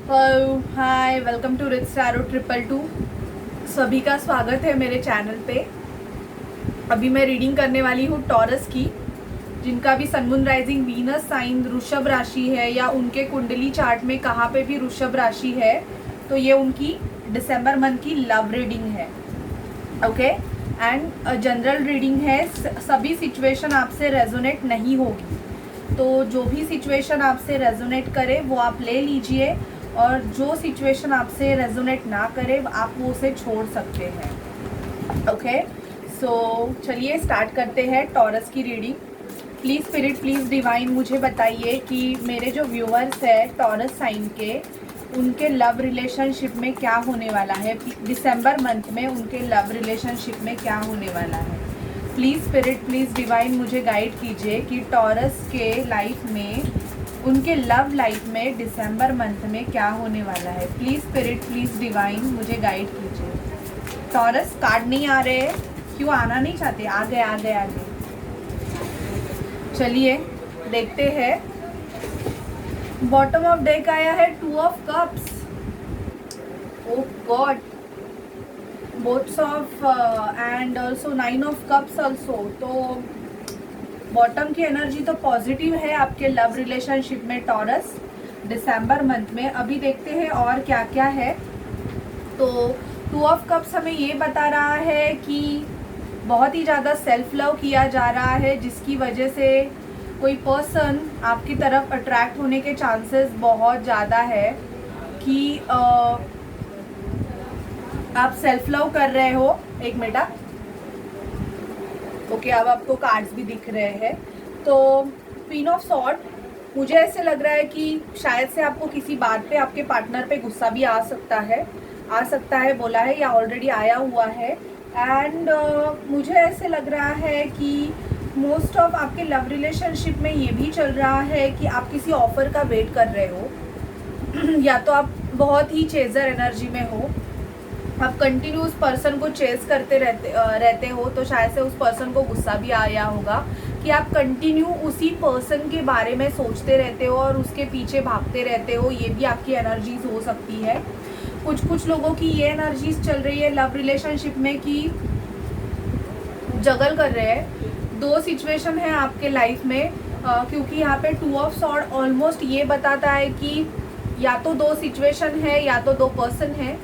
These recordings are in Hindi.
Hello hi welcome to Rich Tarot 222। सभी का स्वागत है मेरे चैनल पे। अभी मैं रीडिंग करने वाली हूँ टॉरस की, जिनका भी sun moon rising Venus sign वृषभ राशि है या उनके कुंडली चार्ट में कहाँ पे भी वृषभ राशि है तो ये उनकी दिसंबर मंथ की लव रीडिंग है। ओके एंड जनरल रीडिंग है। सभी सिचुएशन आपसे रेजोनेट नहीं होगी, तो जो भी सिचुएशन आपसे रेजोनेट करे वो आप ले लीजिए और जो सिचुएशन आपसे रेजोनेट ना करे आप वो उसे छोड़ सकते हैं। ओके सो चलिए स्टार्ट करते हैं टॉरस की reading. Please spirit please divine मुझे बताइए कि मेरे जो व्यूअर्स है टॉरस साइन के, उनके लव रिलेशनशिप में क्या होने वाला है। दिसंबर मंथ में उनके लव रिलेशनशिप में क्या होने वाला है। प्लीज़ स्पिरिट प्लीज़ डिवाइन मुझे गाइड कीजिए कि टॉरस के लाइफ में, उनके लव लाइफ में दिसंबर मंथ में क्या होने वाला है। प्लीज़ स्पिरिट प्लीज़ डिवाइन मुझे गाइड कीजिए। टॉरस कार्ड नहीं आ रहे हैं, क्यों आना नहीं चाहते? आ गए आ गए आ गए। चलिए देखते हैं। बॉटम ऑफ डेक आया है 2 of cups. Oh God, boats of and also 9 of cups also. तो बॉटम की एनर्जी तो पॉजिटिव है आपके लव रिलेशनशिप में टॉरस दिसंबर मंथ में। अभी देखते हैं और क्या क्या है। तो 2 ऑफ कप्स हमें ये बता रहा है कि बहुत ही ज़्यादा सेल्फ लव किया जा रहा है, जिसकी वजह से कोई पर्सन आपकी तरफ अट्रैक्ट होने के चांसेस बहुत ज़्यादा है कि आप सेल्फ लव कर रहे हो। एक मिनट। ओके अब आपको कार्ड्स भी दिख रहे हैं। तो क्वीन ऑफ सॉर्ड, मुझे ऐसे लग रहा है कि शायद से आपको किसी बात पे आपके पार्टनर पे गुस्सा भी आ सकता है बोला है या ऑलरेडी आया हुआ है। एंड मुझे ऐसे लग रहा है कि मोस्ट ऑफ आपके लव रिलेशनशिप में ये भी चल रहा है कि आप किसी ऑफर का वेट कर रहे हो या तो आप बहुत ही चेजर एनर्जी में हो, आप कंटिन्यू उस पर्सन को चेस करते रहते हो। तो शायद से उस पर्सन को गुस्सा भी आया होगा कि आप कंटिन्यू उसी पर्सन के बारे में सोचते रहते हो और उसके पीछे भागते रहते हो। ये भी आपकी एनर्जीज हो सकती है। कुछ लोगों की ये एनर्जीज चल रही है लव रिलेशनशिप में कि जगल कर रहे हैं। 2 सिचुएशन है आपके लाइफ में क्योंकि यहाँ पे 2 ऑफ सॉर्ड ऑलमोस्ट ये बताता है कि या तो 2 सिचुएशन है या तो 2 पर्सन है,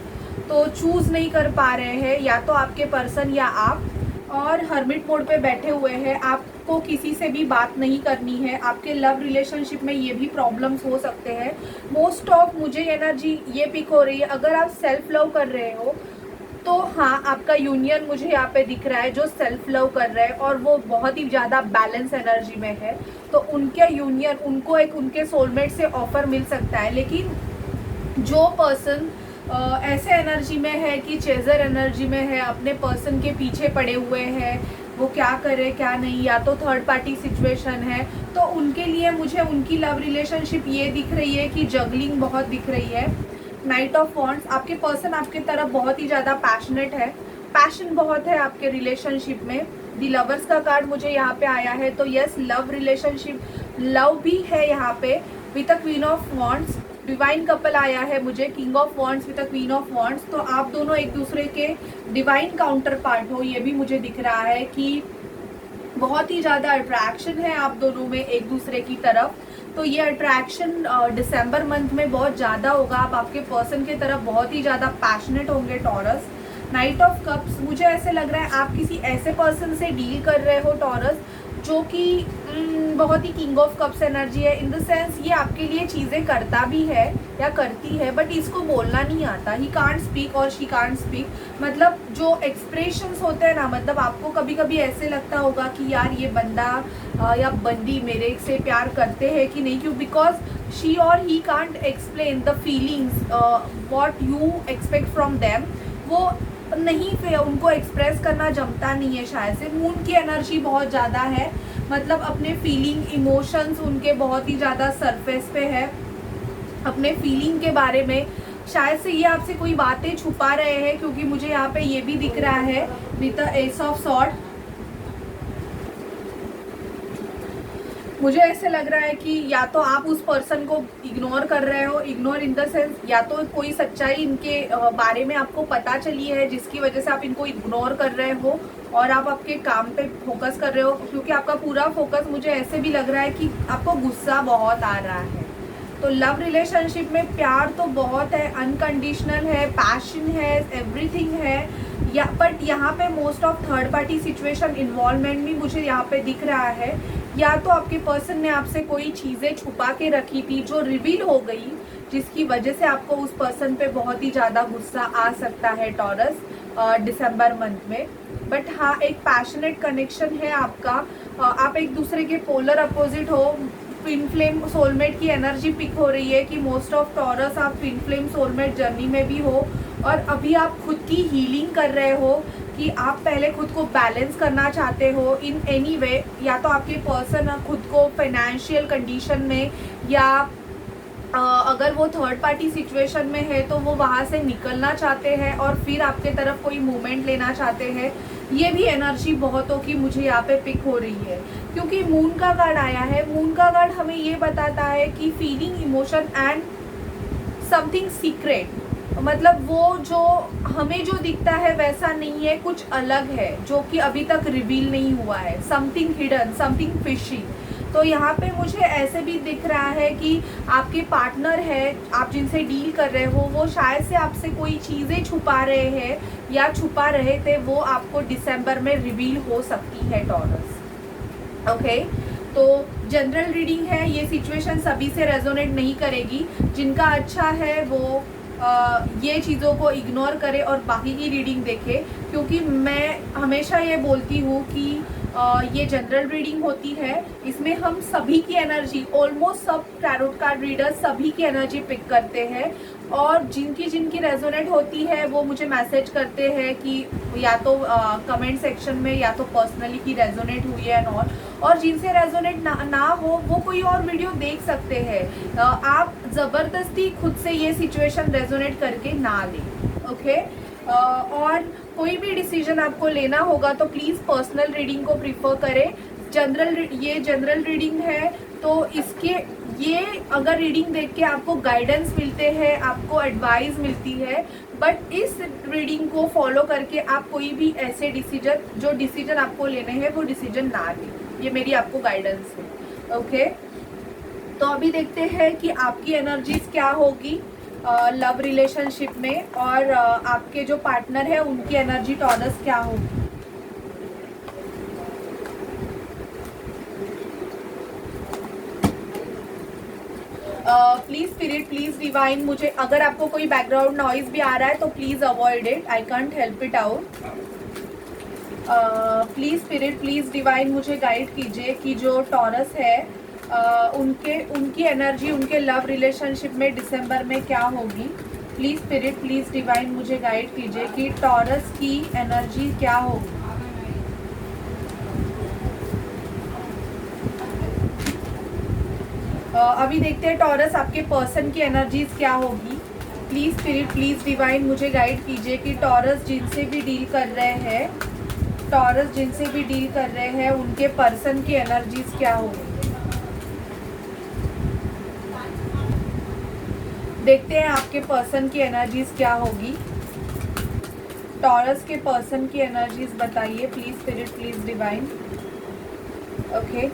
तो चूज़ नहीं कर पा रहे हैं, या तो आपके पर्सन या आप, और हर्मिट मोड पे बैठे हुए हैं। आपको किसी से भी बात नहीं करनी है। आपके लव रिलेशनशिप में ये भी प्रॉब्लम्स हो सकते हैं। मोस्ट ऑफ मुझे एनर्जी ये पिक हो रही है, अगर आप सेल्फ लव कर रहे हो तो हाँ आपका यूनियन मुझे यहाँ पे दिख रहा है जो सेल्फ लव कर रहे हैं और वो बहुत ही ज़्यादा बैलेंस एनर्जी में है। तो उनके यूनियन, उनको एक उनके सोलमेट से ऑफर मिल सकता है। लेकिन जो पर्सन ऐसे एनर्जी में है कि चेजर एनर्जी में है, अपने पर्सन के पीछे पड़े हुए हैं, वो क्या करे क्या नहीं, या तो थर्ड पार्टी सिचुएशन है, तो उनके लिए मुझे उनकी लव रिलेशनशिप ये दिख रही है कि जगलिंग बहुत दिख रही है। नाइट ऑफ वॉन्ड्स, आपके पर्सन आपके तरफ बहुत ही ज़्यादा पैशनेट है, पैशन बहुत है आपके रिलेशनशिप में। दी लवर्स का कार्ड मुझे यहाँ पे आया है, तो यस लव रिलेशनशिप, लव भी है यहाँ पे with a queen of wands. Divine couple आया है मुझे, king of wands with a queen of wands. तो आप दोनों एक दूसरे के डिवाइन काउंटर पार्ट हो, ये भी मुझे दिख रहा है कि बहुत ही ज़्यादा अट्रैक्शन है आप दोनों में एक दूसरे की तरफ। तो ये अट्रैक्शन दिसंबर मंथ में बहुत ज़्यादा होगा। आप आपके पर्सन के तरफ बहुत ही ज़्यादा पैशनेट होंगे टॉरस। नाइट ऑफ कप्स, मुझे ऐसे लग रहा है आप किसी ऐसे पर्सन से डील कर रहे हो टॉरस जो कि बहुत ही किंग ऑफ कप्स एनर्जी है। इन द सेंस ये आपके लिए चीज़ें करता भी है या करती है, बट इसको बोलना नहीं आता। ही कांट स्पीक और शी कांट स्पीक। मतलब जो एक्सप्रेशंस होते हैं ना, मतलब आपको कभी कभी ऐसे लगता होगा कि यार ये बंदा या बंदी मेरे से प्यार करते हैं कि नहीं, क्यों, बिकॉज शी और he can't explain the feelings what you expect from them. वो नहीं, फिर उनको एक्सप्रेस करना जमता नहीं है। शायद से मून की एनर्जी बहुत ज़्यादा है, मतलब अपने फीलिंग इमोशंस उनके बहुत ही ज़्यादा सरफेस पे है। अपने फीलिंग के बारे में शायद से ये आपसे कोई बातें छुपा रहे हैं, क्योंकि मुझे यहाँ पे ये भी दिख रहा है with the S of sword. मुझे ऐसे लग रहा है कि या तो आप उस पर्सन को इग्नोर कर रहे हो, इग्नोर इन द सेंस या तो कोई सच्चाई इनके बारे में आपको पता चली है जिसकी वजह से आप इनको इग्नोर कर रहे हो और आप आपके काम पे फोकस कर रहे हो, क्योंकि आपका पूरा फोकस मुझे ऐसे भी लग रहा है कि आपको गुस्सा बहुत आ रहा है। तो लव रिलेशनशिप में प्यार तो बहुत है, अनकंडीशनल है, पैशन है, एवरीथिंग है, या बट यहाँ पे most of third party situation involvement भी मुझे यहाँ पे दिख रहा है। या तो आपके पर्सन ने आपसे कोई चीज़ें छुपा के रखी थी जो रिवील हो गई, जिसकी वजह से आपको उस पर्सन पे बहुत ही ज़्यादा गुस्सा आ सकता है टॉरस दिसंबर मंथ में। बट हाँ, एक पैशनेट कनेक्शन है आपका, आप एक दूसरे के पोलर अपोजिट हो। ट्विन फ्लेम सोलमेट की एनर्जी पिक हो रही है कि मोस्ट ऑफ टॉरस आप ट्विन फ्लेम सोलमेट जर्नी में भी हो और अभी आप खुद की हीलिंग कर रहे हो कि आप पहले खुद को बैलेंस करना चाहते हो इन एनी वे। या तो आपके पर्सन खुद को फाइनेंशियल कंडीशन में, या अगर वो थर्ड पार्टी सिचुएशन में है तो वो वहाँ से निकलना चाहते हैं और फिर आपके तरफ कोई मूवमेंट लेना चाहते हैं। ये भी एनर्जी बहुतों की मुझे यहाँ पे पिक हो रही है, क्योंकि मून का कार्ड आया है। मून का कार्ड हमें ये बताता है कि feeling, emotion and something secret, मतलब वो जो हमें जो दिखता है वैसा नहीं है, कुछ अलग है जो कि अभी तक रिवील नहीं हुआ है, समथिंग हिडन, समथिंग फिशी। तो यहाँ पे मुझे ऐसे भी दिख रहा है कि आपके पार्टनर है, आप जिनसे डील कर रहे हो, वो शायद से आपसे कोई चीज़ें छुपा रहे हैं या छुपा रहे थे, वो आपको दिसंबर में रिवील हो सकती है टॉरस। ओके, तो जनरल रीडिंग है, ये सिचुएशन सभी से रेजोनेट नहीं करेगी। जिनका अच्छा है वो ये चीज़ों को इग्नोर करे और बाकी की रीडिंग देखे, क्योंकि मैं हमेशा ये बोलती हूँ कि ये जनरल रीडिंग होती है, इसमें हम सभी की एनर्जी, ऑलमोस्ट सब टैरोट कार्ड रीडर्स सभी की एनर्जी पिक करते हैं और जिनकी रेजोनेट होती है वो मुझे मैसेज करते हैं कि या तो कमेंट सेक्शन में या तो पर्सनली की रेजोनेट हुई है और जिनसे रेजोनेट ना हो वो कोई और वीडियो देख सकते हैं। आप ज़बरदस्ती खुद से ये सिचुएशन रेजोनेट करके ना लें। ओके, और कोई भी डिसीजन आपको लेना होगा तो प्लीज़ पर्सनल रीडिंग को प्रीफर करें। ये जनरल रीडिंग है तो ये अगर रीडिंग देख के आपको गाइडेंस मिलते हैं, आपको एडवाइस मिलती है, बट इस रीडिंग को फॉलो करके आप कोई भी ऐसे जो डिसीजन आपको लेने हैं वो डिसीजन ना लें। ये मेरी आपको गाइडेंस है। ओके, तो अभी देखते हैं कि आपकी एनर्जीज क्या होगी लव रिलेशनशिप में, और आपके जो पार्टनर है उनकी एनर्जी टॉरस क्या होगी। प्लीज स्पिरिट, प्लीज डिवाइन, मुझे अगर आपको कोई बैकग्राउंड नॉइज भी आ रहा है तो please avoid it, I can't help it out. Please spirit, please divine, मुझे गाइड कीजिए कि जो टॉरस है उनकी एनर्जी उनके लव रिलेशनशिप में दिसंबर में क्या होगी। प्लीज स्पिरिट, प्लीज डिवाइन, मुझे गाइड कीजिए कि टॉरस की एनर्जी क्या होगी। अभी देखते हैं टॉरस आपके पर्सन की एनर्जीज क्या होगी। प्लीज स्पिरिट, प्लीज डिवाइन, मुझे गाइड कीजिए कि टॉरस जिनसे भी डील कर रहे हैं उनके पर्सन की एनर्जीज क्या होगी। देखते हैं आपके पर्सन की एनर्जीज क्या होगी। टॉरस के पर्सन की एनर्जीज बताइए please spirit, please divine. Okay,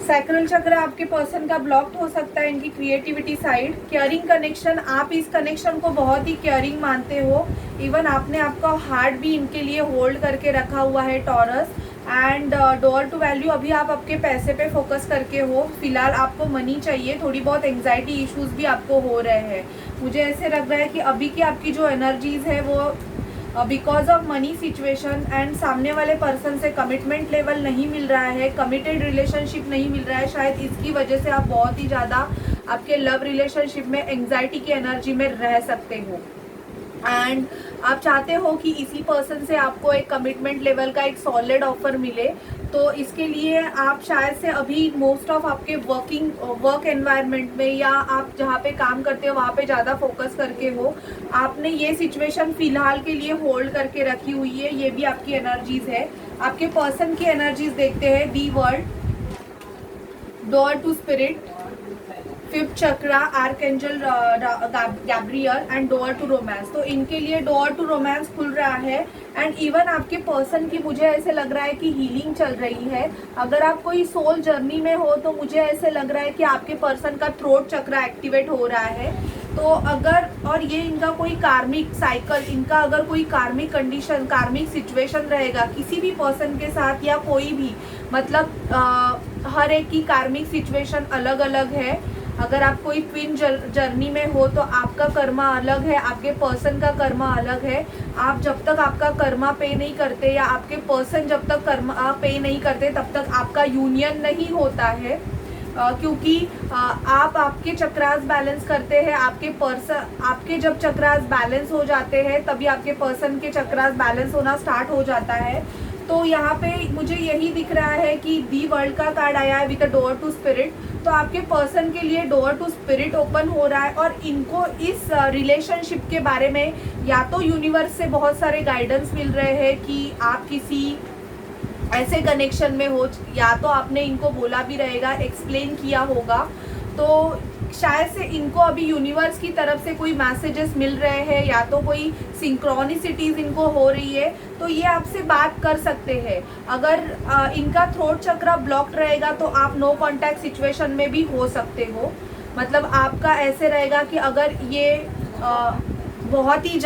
sacral चक्र आपके पर्सन का ब्लॉक्ड हो सकता है, इनकी क्रिएटिविटी साइड। केयरिंग कनेक्शन, आप इस कनेक्शन को बहुत ही केयरिंग मानते हो, इवन आपने आपका हार्ट भी इनके लिए होल्ड करके रखा हुआ है Taurus. And door to value, अभी आप आपके पैसे पे फोकस करके हो, फिलहाल आपको मनी चाहिए, थोड़ी बहुत एंग्जाइटी इश्यूज भी आपको हो रहे हैं। मुझे ऐसे लग रहा है कि अभी की आपकी जो एनर्जीज है वो because of money situation and सामने वाले पर्सन से कमिटमेंट लेवल नहीं मिल रहा है, कमिटेड रिलेशनशिप नहीं मिल रहा है, शायद इसकी वजह से आप बहुत ही ज़्यादा आपके लव रिलेशनशिप में एंग्जाइटी की एनर्जी में रह सकते हो। एंड आप चाहते हो कि इसी पर्सन से आपको एक कमिटमेंट लेवल का एक सॉलिड ऑफर मिले, तो इसके लिए आप शायद से अभी मोस्ट ऑफ आपके वर्क एनवायरनमेंट में या आप जहाँ पे काम करते हो वहाँ पे ज़्यादा फोकस करके हो, आपने ये सिचुएशन फिलहाल के लिए होल्ड करके रखी हुई है। ये भी आपकी एनर्जीज है। आपके पर्सन की एनर्जीज देखते हैं। The world, door to spirit, fifth chakra archangel Gabriel and door to romance. तो इनके लिए डोर टू रोमांस खुल रहा है एंड इवन आपके पर्सन की मुझे ऐसे लग रहा है कि हीलिंग चल रही है। अगर आप कोई सोल जर्नी में हो तो मुझे ऐसे लग रहा है कि आपके पर्सन का थ्रोट चक्रा एक्टिवेट हो रहा है। तो अगर और ये इनका कोई कार्मिक साइकिल, इनका अगर कोई कार्मिक कंडीशन, कार्मिक सिचुएशन रहेगा किसी भी पर्सन के साथ या कोई भी, मतलब हर एक की कार्मिक सिचुएशन अलग अलग है। अगर आप कोई ट्विन जर्नी में हो तो आपका कर्मा अलग है, आपके पर्सन का कर्मा अलग है। आप जब तक आपका कर्मा पे नहीं करते या आपके पर्सन जब तक कर्मा पे नहीं करते तब तक आपका यूनियन नहीं होता है, क्योंकि आप आपके चक्रास बैलेंस करते हैं, आपके पर्सन, आपके जब चक्रास बैलेंस हो जाते हैं तभी आपके पर्सन के चक्रास बैलेंस होना स्टार्ट हो जाता है। तो यहाँ पे मुझे यही दिख रहा है कि दी वर्ल्ड का कार्ड आया है with a door to spirit. तो आपके पर्सन के लिए डोर टू स्पिरिट ओपन हो रहा है और इनको इस रिलेशनशिप के बारे में या तो यूनिवर्स से बहुत सारे गाइडेंस मिल रहे हैं कि आप किसी ऐसे कनेक्शन में हो, या तो आपने इनको बोला भी रहेगा, एक्सप्लेन किया होगा। तो शायद से इनको अभी यूनिवर्स की तरफ से कोई मैसेजेस मिल रहे हैं या तो कोई सिंक्रोनिसिटीज इनको हो रही है, तो ये आपसे बात कर सकते हैं। अगर इनका थ्रोट चक्रा ब्लॉक्ड रहेगा तो आप नो कांटेक्ट सिचुएशन में भी हो सकते हो। मतलब आपका ऐसे रहेगा कि अगर ये बहुत ही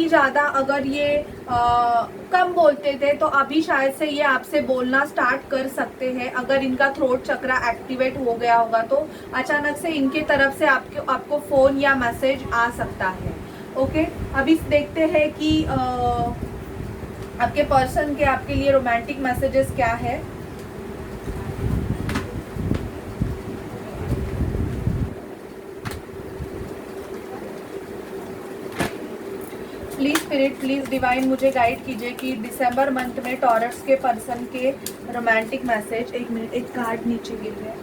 ज़्यादा अगर ये कम बोलते थे तो अभी शायद से ये आपसे बोलना स्टार्ट कर सकते हैं। अगर इनका थ्रोट चक्रा एक्टिवेट हो गया होगा तो अचानक से इनके तरफ से आपको फ़ोन या मैसेज आ सकता है। ओके, अभी देखते हैं कि आपके पर्सन के आपके लिए रोमांटिक मैसेजेस क्या है। प्लीज स्पिरिट, प्लीज डिवाइन मुझे गाइड कीजिए कि दिसंबर मंथ में टॉरस के पर्सन के रोमांटिक मैसेज। एक मिनट, एक कार्ड नीचे गिर गया।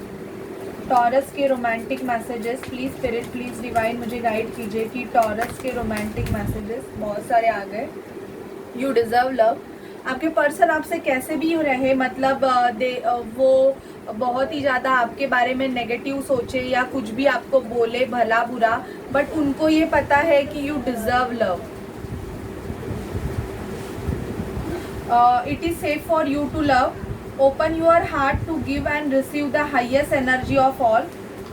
टॉरस के romantic messages, please spirit, please divine मुझे गाइड कीजिए कि टॉरस के रोमांटिक मैसेजेस, बहुत सारे आ गए। You deserve love. आपके पर्सन आपसे कैसे भी रहे, मतलब वो बहुत ही ज़्यादा आपके बारे में नेगेटिव सोचे या कुछ भी आपको बोले भला बुरा, बट उनको ये पता है कि you deserve love. It is safe for you to love. Open your heart to give and receive the highest energy of all.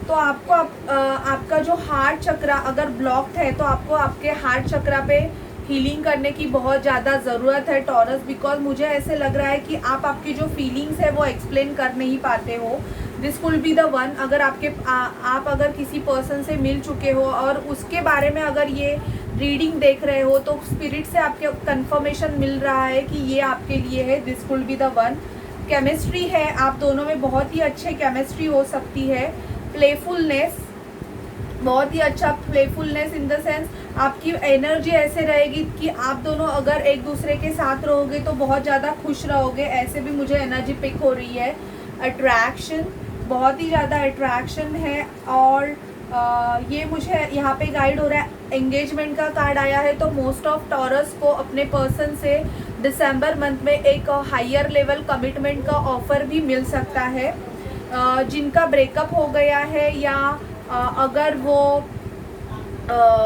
तो आपको आपका जो हार्ट चक्रा अगर ब्लॉक्ड है तो आपको आपके हार्ट चक्रा पे हीलिंग करने की बहुत ज़्यादा ज़रूरत है टॉरस, बिकॉज मुझे ऐसे लग रहा है कि आप आपकी जो फीलिंग्स है वो एक्सप्लेन कर नहीं पाते हो। This could be the one. अगर आप अगर किसी पर्सन से मिल चुके हो और उसके बारे में अगर ये रीडिंग देख रहे हो तो स्पिरिट से आपके कंफर्मेशन मिल रहा है कि ये आपके लिए है। This could be the one. Chemistry है, आप दोनों में बहुत ही अच्छे केमिस्ट्री हो सकती है। प्लेफुलनेस, बहुत ही अच्छा प्लेफुलनेस इन द सेंस आपकी एनर्जी ऐसे रहेगी कि आप दोनों अगर एक दूसरे के साथ रहोगे तो बहुत ज़्यादा खुश रहोगे, ऐसे भी मुझे एनर्जी पिक हो रही है। अट्रैक्शन, बहुत ही ज़्यादा अट्रैक्शन है और ये मुझे यहाँ पे गाइड हो रहा है। एंगेजमेंट का कार्ड आया है, तो मोस्ट ऑफ टॉरस को अपने पर्सन से दिसंबर मंथ में एक हायर लेवल कमिटमेंट का ऑफर भी मिल सकता है। जिनका ब्रेकअप हो गया है या अगर वो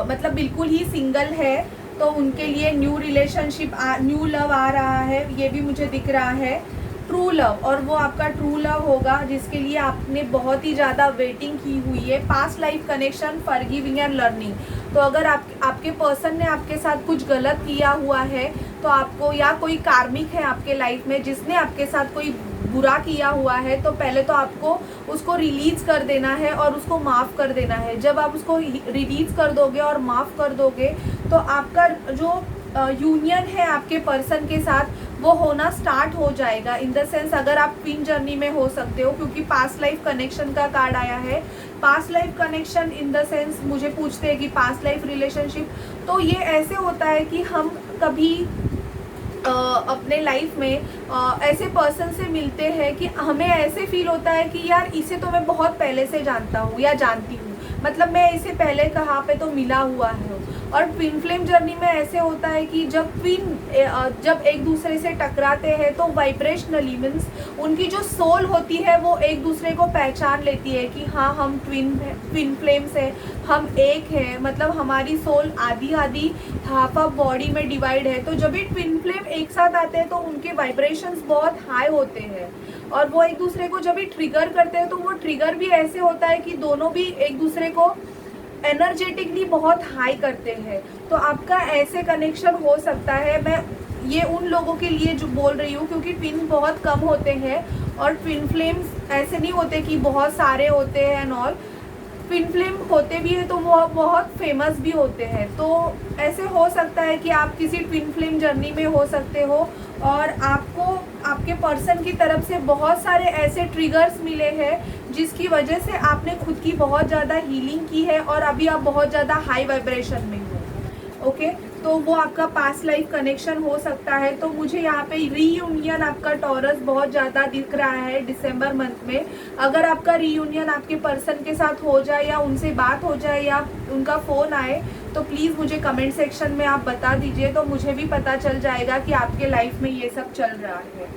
मतलब बिल्कुल ही सिंगल है तो उनके लिए न्यू रिलेशनशिप, न्यू लव आ रहा है, ये भी मुझे दिख रहा है। ट्रू लव, और वो आपका ट्रू लव होगा जिसके लिए आपने बहुत ही ज़्यादा वेटिंग की हुई है। Past life connection, forgiving and learning. तो अगर आपके पर्सन ने आपके साथ कुछ गलत किया हुआ है तो आपको, या कोई कार्मिक है आपके लाइफ में जिसने आपके साथ कोई बुरा किया हुआ है, तो पहले तो आपको उसको रिलीज़ कर देना है और उसको माफ़ कर देना है। जब आप उसको रिलीज़ कर दोगे और माफ़ कर दोगे तो आपका जो यूनियन है आपके पर्सन के साथ वो होना स्टार्ट हो जाएगा। इन द सेंस अगर आप ट्विन जर्नी में हो सकते हो, क्योंकि पास्ट लाइफ कनेक्शन का कार्ड आया है। Past life connection in the sense मुझे पूछते हैं कि पास्ट लाइफ रिलेशनशिप, तो ये ऐसे होता है कि हम कभी अपने लाइफ में ऐसे पर्सन से मिलते हैं कि हमें ऐसे फील होता है कि यार इसे तो मैं बहुत पहले से जानता हूँ या जानती हूँ, मतलब मैं इसे पहले कहाँ पे तो मिला हुआ है। और ट्विन फ्लेम जर्नी में ऐसे होता है कि जब एक दूसरे से टकराते हैं तो वाइब्रेशनली मीन्स उनकी जो सोल होती है वो एक दूसरे को पहचान लेती है कि हाँ हम ट्विन फ्लेम्स है, हम एक है, मतलब हमारी सोल आधी आधी हाफ ऑफ बॉडी में डिवाइड है। तो जब भी ट्विन फ्लेम एक साथ आते हैं तो उनके वाइब्रेशंस बहुत हाई होते हैं और वो एक दूसरे को जब भी ट्रिगर करते हैं तो वो ट्रिगर भी ऐसे होता है कि दोनों भी एक दूसरे को एनर्जेटिकली बहुत हाई करते हैं। तो आपका ऐसे कनेक्शन हो सकता है। मैं ये उन लोगों के लिए जो बोल रही हूँ क्योंकि ट्विन बहुत कम होते हैं और ट्विन फ्लेम्स ऐसे नहीं होते कि बहुत सारे होते हैं एंड ऑल। ट्विन फ्लेम होते भी है तो वो बहुत फेमस भी होते हैं। तो ऐसे हो सकता है कि आप किसी ट्विन फ्लेम जर्नी में हो सकते हो और आपको आपके पर्सन की तरफ से बहुत सारे ऐसे ट्रिगर्स मिले हैं जिसकी वजह से आपने खुद की बहुत ज़्यादा हीलिंग की है और अभी आप बहुत ज़्यादा हाई वाइब्रेशन में हो। ओके, तो वो आपका पास्ट लाइफ कनेक्शन हो सकता है। तो मुझे यहाँ पे रीयूनियन आपका टॉरस बहुत ज़्यादा दिख रहा है दिसंबर मंथ में। अगर आपका रीयूनियन आपके पर्सन के साथ हो जाए या उनसे बात हो जाए या उनका फ़ोन आए तो प्लीज़ मुझे कमेंट सेक्शन में आप बता दीजिए, तो मुझे भी पता चल जाएगा कि आपके लाइफ में ये सब चल रहा है।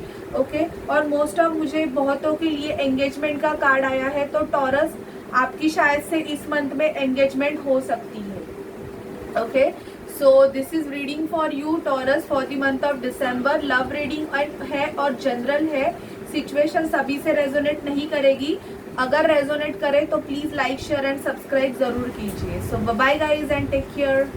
ओके, और मोस्ट ऑफ मुझे बहुतों के लिए एंगेजमेंट का कार्ड आया है। तो टॉरस आपकी शायद से इस मंथ में एंगेजमेंट हो सकती है। Okay, so this is reading for you taurus for the month of December. Love reading है और जनरल है। सिचुएशन सभी से रेजोनेट नहीं करेगी। अगर रेजोनेट करे तो please like share and subscribe जरूर कीजिए। So bye guys and take care.